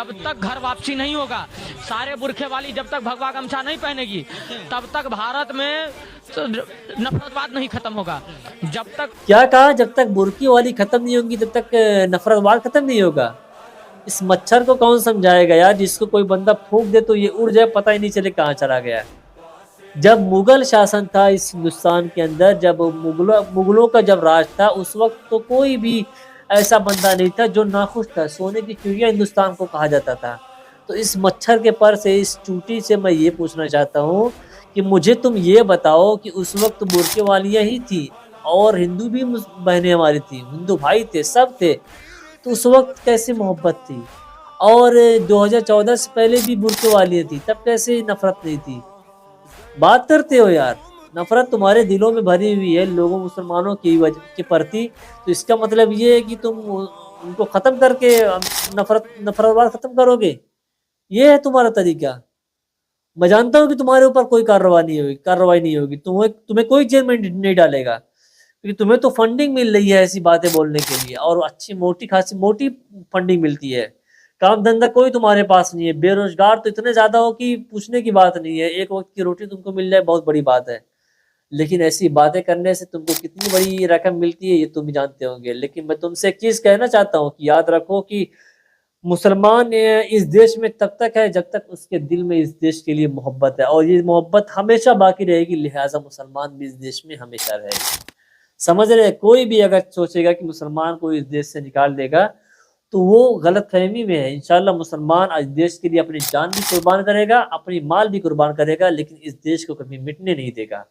तब तक घर वापसी नहीं होगा। सारे बुरखे वाली जब तक भगवा गमछा नहीं पहनेगी तब तक भारत में नफरतवाद नहीं खत्म होगा। जब तक क्या कहा? जब तक बुर्की वाली खत्म नहीं होगी तब तक नफरतवाद खत्म नहीं होगा। इस मच्छर को कौन समझाएगा यार, जिसको कोई बंदा फूंक दे तो ये उड़ जाए, पता ही नहीं चले कहाँ चला गया। जब मुगल शासन था इस हिंदुस्तान के अंदर, जब मुगलों का जब राज था, उस वक्त तो कोई भी ऐसा बंदा नहीं था जो नाखुश था। सोने की चिड़िया हिंदुस्तान को कहा जाता था। तो इस मच्छर के पर से, इस चूंटी से मैं ये पूछना चाहता हूँ कि मुझे तुम ये बताओ कि उस वक्त बुर्के वालियां ही थी और हिंदू भी बहनें हमारी थी, हिंदू भाई थे, सब थे, तो उस वक्त कैसी मोहब्बत थी? और 2014 से पहले भी बुर्के वालियां थी, तब कैसे नफरत नहीं थी? बात करते हो यार। नफरत तुम्हारे दिलों में भरी हुई है लोगों मुसलमानों की वजह के प्रति, तो इसका मतलब ये है कि तुम उनको खत्म करके नफरतवाद खत्म करोगे? ये है तुम्हारा तरीका? मैं जानता हूँ कि तुम्हारे ऊपर कोई कार्रवाई नहीं होगी, तुम्हें तुम्हें कोई जेल में नहीं डालेगा, क्योंकि तुम्हें तो फंडिंग मिल रही है ऐसी बातें बोलने के लिए, और अच्छी मोटी खासी मोटी फंडिंग मिलती है। काम धंधा कोई तुम्हारे पास नहीं है, बेरोजगार तो इतने ज्यादा हो कि पूछने की बात नहीं है, एक वक्त की रोटी तुमको मिल जाए बहुत बड़ी बात है। लेकिन ऐसी बातें करने से तुमको कितनी बड़ी रकम मिलती है ये तुम भी जानते होंगे। लेकिन मैं तुमसे एक चीज कहना चाहता हूँ कि याद रखो कि मुसलमान इस देश में तब तक है जब तक उसके दिल में इस देश के लिए मोहब्बत है, और ये मोहब्बत हमेशा बाकी रहेगी, लिहाजा मुसलमान भी इस देश में हमेशा रहेगा। समझ रहे हैं? कोई भी अगर सोचेगा कि मुसलमान को इस देश से निकाल देगा तो वो गलत फहमी में है। इंशाल्लाह मुसलमान इस देश के लिए अपनी जान भी कुर्बान करेगा, अपनी माल भी कुर्बान करेगा, लेकिन इस देश को कभी मिटने नहीं देगा।